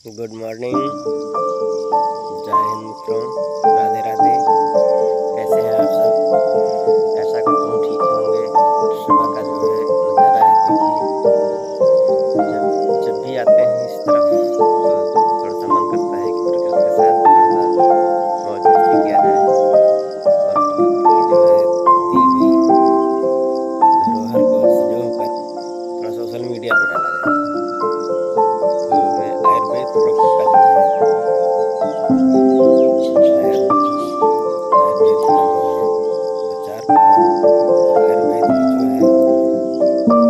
Good morning, जय हिंद मित्रों, राधे राधे। कैसे हैं आप सब? ऐसा करता हूँ ठीक होंगे। सुबह का जो है नज़ारा है, देखिए जब जब भी आते हैं इस तरफ तो थोड़ा सा मन करता है कि प्रकृति के साथ थोड़ा सा मौज मस्ती किया जाए और प्रकृति की जो है दी हुई धरोहर को संजोकर थोड़ा सोशल मीडिया पर डाला जाए। तो मैं आयुर्वेद प्रोडक्ट का जो है आयुर्वेद का जो है प्रचार करता हूँ और आयुर्वेद ही जो है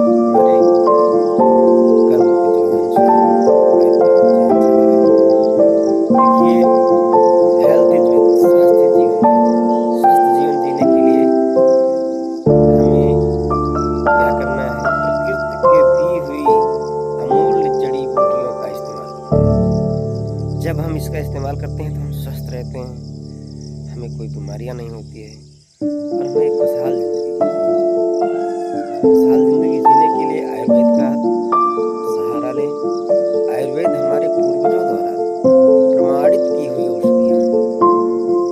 हमारे कर्म के जो है अनुसार आयुर्वेद मुझे अच्छा लगा। देखिए, हेल्थ इज वेल्थ, स्वास्थ्य जीवन है। स्वस्थ जीवन जीने के लिए हमें क्या करना है? प्रकृति के दी हुई अमूल्य जड़ी बूटियों का इस्तेमाल करना है। जब हम इसका इस्तेमाल करते हैं तो हम स्वस्थ रहते हैं, हमें कोई बीमारियां नहीं होती है और हम एक खुशहाल जिंदगी जीते हैं। खुशहाल जिंदगी जीने के लिए आयुर्वेद का सहारा लें। आयुर्वेद हमारे पूर्वजों द्वारा प्रमाणित की हुई औषधियां हैं,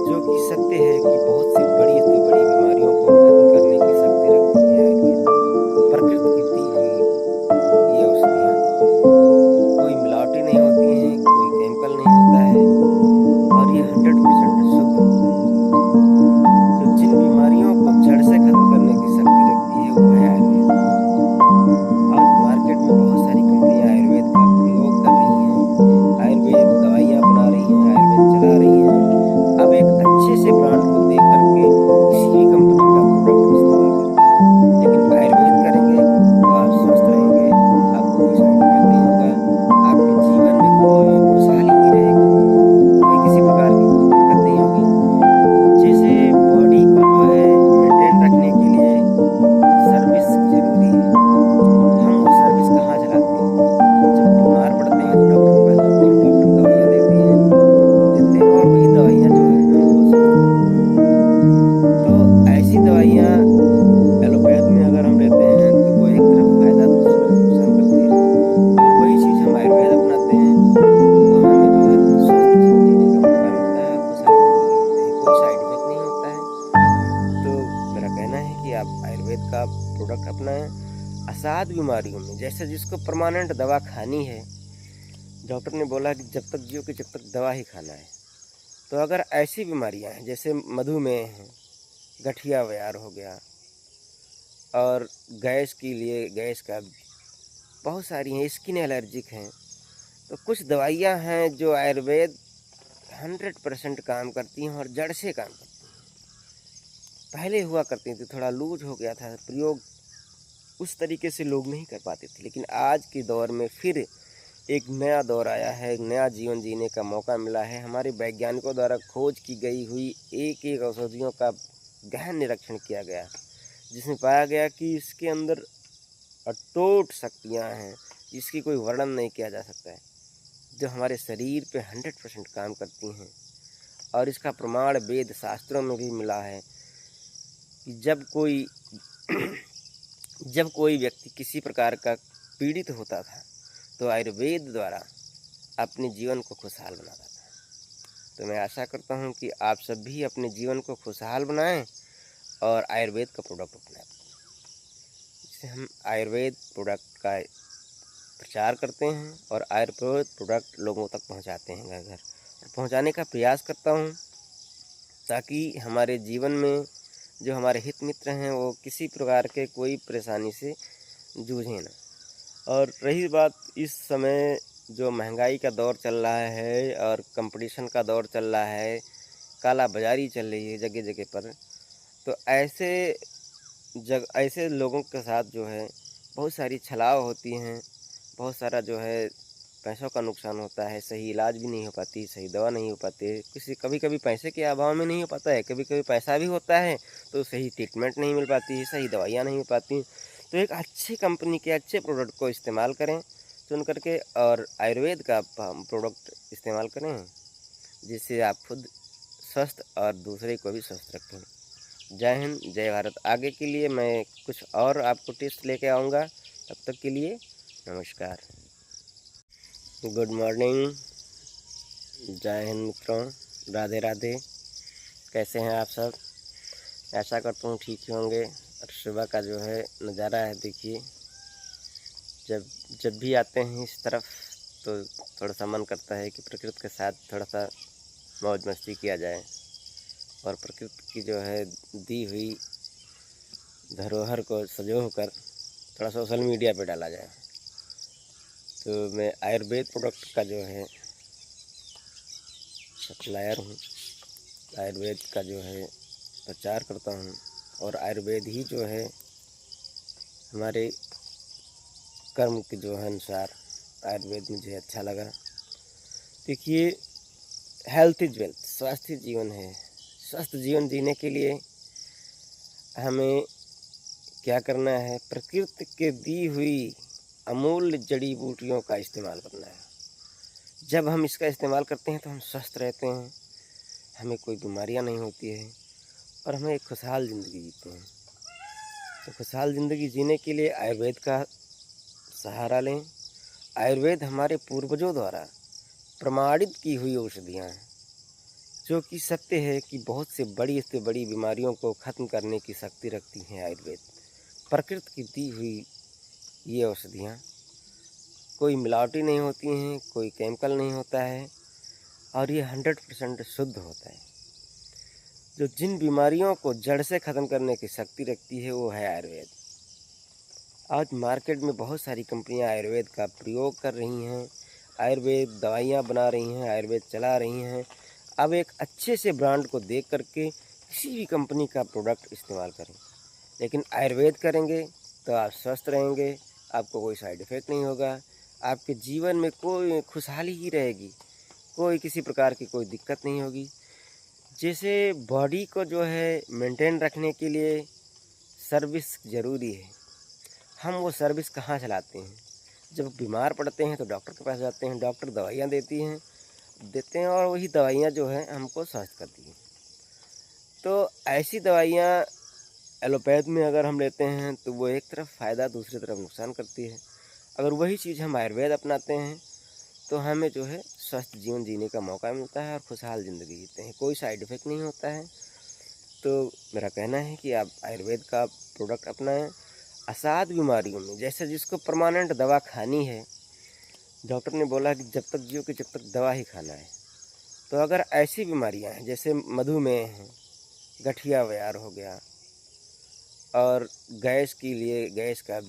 जो कि सत्य है कि बहुत सी बड़ी से बड़ी बीमारियों को खत्म करने की शक्ति रखती है आयुर्वेद। प्रकृति की दी हुई ये औषधियां कोई मिलावटी नहीं होती हैं, कोई केमिकल नहीं होता है और ये 100% शुद्ध होता है। तो जिन बीमारियों को जड़ से खत्म करने की शक्ति रखती है वो है आयुर्वेद। आज मार्केट में बहुत सारी कंपनियां आयुर्वेद का प्रयोग कर रही हैं, आयुर्वेद दवाइयां बना रही हैं, आयुर्वेद चला रही हैं। अब एक अच्छे से ब्रांड को देख करके किसी भी कंपनी का प्रोडक्ट इस्तेमाल करें, लेकिन आयुर्वेद करेंगे तो आप स्वस्थ रहेंगे, आपको कोई साइड इफेक्ट नहीं होगा, आपके जीवन में कोई खुशहाली ही रहेगी, कोई किसी प्रकार की कोई दिक्कत नहीं होगी। जैसे बॉडी को जो है मेंटेन रखने के लिए सर्विस जरूरी है, हम वो सर्विस कहाँ चलाते हैं? जब बीमार पड़ते हैं तो डॉक्टर के पास जाते हैं, डॉक्टर दवाइयाँ देते हैं और वही दवाइयाँ जो है हमको स्वस्थ कर देती हैं। तो ऐसी दवाइयाँ एलोपैथ में अगर हम लेते हैं तो वो एक तरफ फायदा दूसरी तरफ नुकसान करती है, और वही चीज़ हम आयुर्वेद अपनाते हैं तो हमें जो है स्वस्थ जीवन जीने का मौका मिलता है, खुशहाल जिंदगी जीते हैं, कोई साइड इफेक्ट नहीं होता है। तो मेरा कहना है कि आप आयुर्वेद का प्रोडक्ट अपनाएं। असाध बीमारियों में, जैसे जिसको परमानेंट दवा खानी है, डॉक्टर ने बोला कि जब तक जियो कि जब तक दवा ही खाना है। तो अगर ऐसी बीमारियां हैं जैसे मधुमेह है, गठिया व्यार हो गया और गैस के लिए गैस का बहुत सारी हैं, स्किन एलर्जिक हैं, तो कुछ दवाइयां हैं जो आयुर्वेद 100% काम करती हैं और जड़ से काम करती हैं। पहले हुआ करती थी, थोड़ा लूज हो गया था प्रयोग, उस तरीके से लोग नहीं कर पाते थे, लेकिन आज के दौर में फिर एक नया दौर आया है, एक नया जीवन जीने का मौका मिला है। हमारे वैज्ञानिकों द्वारा खोज की गई हुई एक एक औषधियों का गहन निरीक्षण किया गया, जिसमें पाया गया कि इसके अंदर अटूट शक्तियाँ हैं जिसकी कोई वर्णन नहीं किया जा सकता है, जो हमारे शरीर पे 100% काम करती हैं। और इसका प्रमाण वेद शास्त्रों में भी मिला है कि जब कोई व्यक्ति किसी प्रकार का पीड़ित होता था तो आयुर्वेद द्वारा अपने जीवन को खुशहाल बनाता था। तो मैं आशा करता हूँ कि आप सब भी अपने जीवन को खुशहाल बनाएं और आयुर्वेद का प्रोडक्ट अपनाएं। जिससे हम आयुर्वेद प्रोडक्ट का प्रचार करते हैं और आयुर्वेद प्रोडक्ट लोगों तक पहुँचाते हैं घर घर, और पहुँचाने का प्रयास करता हूँ ताकि हमारे जीवन में जो हमारे हित मित्र हैं वो किसी प्रकार के कोई परेशानी से जूझें ना। और रही बात, इस समय जो महंगाई का दौर चल रहा है और कंपटीशन का दौर चल रहा है, काला बाजारी चल रही है जगह जगह पर, तो ऐसे लोगों के साथ जो है बहुत सारी छलाव होती हैं, बहुत सारा जो है पैसों का नुकसान होता है, सही इलाज भी नहीं हो पाती, सही दवा नहीं हो पाती, कभी कभी पैसे के अभाव में नहीं हो पाता है, कभी कभी पैसा भी होता है तो सही ट्रीटमेंट नहीं मिल पाती है, सही दवाइयाँ नहीं हो पाती। तो एक अच्छी कंपनी के अच्छे प्रोडक्ट को इस्तेमाल करें चुन करके, और आयुर्वेद का प्रोडक्ट इस्तेमाल करें, जिससे आप खुद स्वस्थ और दूसरे को भी स्वस्थ रखें। जय हिंद, जय भारत। आगे के लिए मैं कुछ और आपको टिप्स लेके आऊँगा, तब तक के लिए नमस्कार। गुड मॉर्निंग, जय हिंद मित्रों, राधे राधे। कैसे हैं आप सब? ऐसा करता हूँ ठीक ही होंगे। और सुबह का जो है नज़ारा है, देखिए जब भी आते हैं इस तरफ तो थोड़ा सा मन करता है कि प्रकृति के साथ थोड़ा सा मौज मस्ती किया जाए और प्रकृति की जो है दी हुई धरोहर को संजो कर थोड़ा सोशल मीडिया पे डाला जाए। तो मैं आयुर्वेद प्रोडक्ट का जो है सप्लायर हूँ, आयुर्वेद का जो है प्रचार करता हूँ और आयुर्वेद ही जो है हमारे कर्म के जो है अनुसार आयुर्वेद मुझे अच्छा लगा। देखिए, हेल्थ इज वेल्थ, स्वास्थ्य जीवन है। स्वस्थ जीवन जीने के लिए हमें क्या करना है? प्रकृति के दी हुई अमूल्य जड़ी बूटियों का इस्तेमाल करना है। जब हम इसका इस्तेमाल करते हैं तो हम स्वस्थ रहते हैं, हमें कोई बीमारियां नहीं होती है और हमें एक खुशहाल ज़िंदगी जीते हैं। तो खुशहाल ज़िंदगी जीने के लिए आयुर्वेद का सहारा लें। आयुर्वेद हमारे पूर्वजों द्वारा प्रमाणित की हुई औषधियाँ हैं, जो कि सत्य है कि बहुत से बड़ी बीमारियों को ख़त्म करने की शक्ति रखती हैं। आयुर्वेद प्रकृति की दी हुई ये औषधियाँ कोई मिलावटी नहीं होती हैं, कोई केमिकल नहीं होता है और ये 100% शुद्ध होता है। जो जिन बीमारियों को जड़ से ख़त्म करने की शक्ति रखती है वो है आयुर्वेद। आज मार्केट में बहुत सारी कंपनियां आयुर्वेद का प्रयोग कर रही हैं, आयुर्वेद दवाइयां बना रही हैं, आयुर्वेद चला रही हैं। अब एक अच्छे से ब्रांड को देख करके किसी भी कंपनी का प्रोडक्ट इस्तेमाल करें, लेकिन आयुर्वेद करेंगे तो आप स्वस्थ रहेंगे, आपको कोई साइड इफ़ेक्ट नहीं होगा, आपके जीवन में कोई खुशहाली ही रहेगी, कोई किसी प्रकार की कोई दिक्कत नहीं होगी। जैसे बॉडी को जो है मेंटेन रखने के लिए सर्विस ज़रूरी है, हम वो सर्विस कहाँ चलाते हैं? जब बीमार पड़ते हैं तो डॉक्टर के पास जाते हैं, डॉक्टर दवाइयाँ देते हैं और वही दवाइयाँ जो है हमको स्वस्थ करती हैं। तो ऐसी दवाइयाँ एलोपैथ में अगर हम लेते हैं तो वो एक तरफ फ़ायदा, दूसरी तरफ नुकसान करती है। अगर वही चीज़ हम आयुर्वेद अपनाते हैं तो हमें जो है स्वस्थ जीवन जीने का मौका मिलता है और खुशहाल ज़िंदगी जीते हैं, कोई साइड इफ़ेक्ट नहीं होता है। तो मेरा कहना है कि आप आयुर्वेद का प्रोडक्ट अपनाएं। असाध बीमारियों में, जैसे जिसको परमानेंट दवा खानी है, डॉक्टर ने बोला कि जब तक जियो कि जब तक दवा ही खाना है। तो अगर ऐसी बीमारियां हैं जैसे मधुमेह है, गठिया वयार हो गया और गैस के लिए गैस का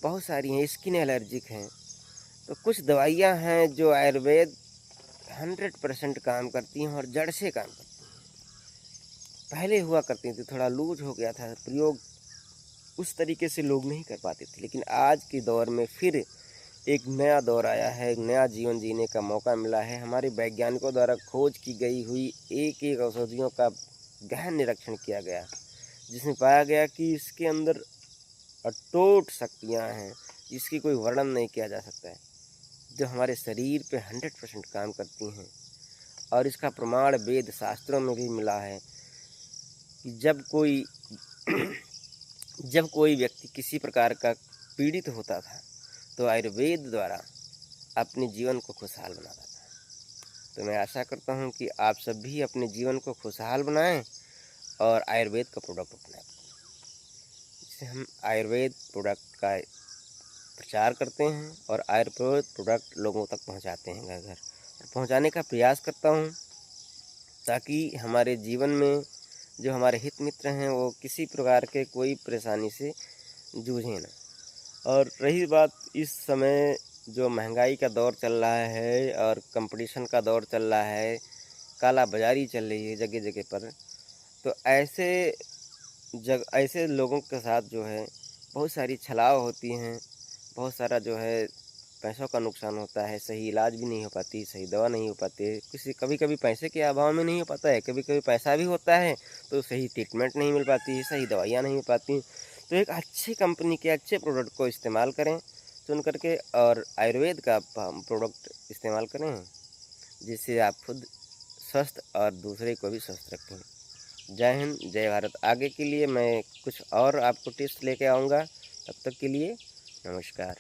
बहुत सारी हैं, स्किन एलर्जिक हैं, तो कुछ दवाइयां हैं जो आयुर्वेद 100% काम करती हैं और जड़ से काम करती हैं। पहले हुआ करती थी, थोड़ा लूज हो गया था प्रयोग, उस तरीके से लोग नहीं कर पाते थे, लेकिन आज के दौर में फिर एक नया दौर आया है, एक नया जीवन जीने का मौका मिला है। हमारे वैज्ञानिकों द्वारा खोज की गई हुई एक एक औषधियों का गहन निरीक्षण किया गया, जिसमें पाया गया कि इसके अंदर अटूट शक्तियाँ हैं जिसकी कोई वर्णन नहीं किया जा सकता है, जो हमारे शरीर पे 100% काम करती हैं। और इसका प्रमाण वेद शास्त्रों में भी मिला है कि जब कोई व्यक्ति किसी प्रकार का पीड़ित होता था तो आयुर्वेद द्वारा अपने जीवन को खुशहाल बनाता था। तो मैं आशा करता हूँ कि आप सब भी अपने जीवन को खुशहाल बनाएं और आयुर्वेद का प्रोडक्ट अपनाएं। जिससे हम आयुर्वेद प्रोडक्ट का प्रचार करते हैं और आयुर्वेद प्रोडक्ट लोगों तक पहुँचाते हैं घर घर, और पहुँचाने का प्रयास करता हूँ ताकि हमारे जीवन में जो हमारे हित मित्र हैं वो किसी प्रकार के कोई परेशानी से जूझें ना। और रही बात, इस समय जो महंगाई का दौर चल रहा है और कंपटीशन का दौर चल रहा है, काला बाजारी चल रही है जगह जगह पर, तो ऐसे लोगों के साथ जो है बहुत सारी छलाव होती हैं, बहुत सारा जो है पैसों का नुकसान होता है, सही इलाज भी नहीं हो पाती, सही दवा नहीं हो पाती है, कभी कभी पैसे के अभाव में नहीं हो पाता है, कभी कभी पैसा भी होता है तो सही ट्रीटमेंट नहीं मिल पाती है, सही दवाइयाँ नहीं हो पाती। तो एक अच्छी कंपनी के अच्छे प्रोडक्ट को इस्तेमाल करें चुन करके, और आयुर्वेद का प्रोडक्ट इस्तेमाल करें, जिससे आप खुद स्वस्थ और दूसरे को भी स्वस्थ रखें। जय हिंद, जय भारत। आगे के लिए मैं कुछ और आपको टिप्स लेके आऊँगा, तब तक के लिए नमस्कार।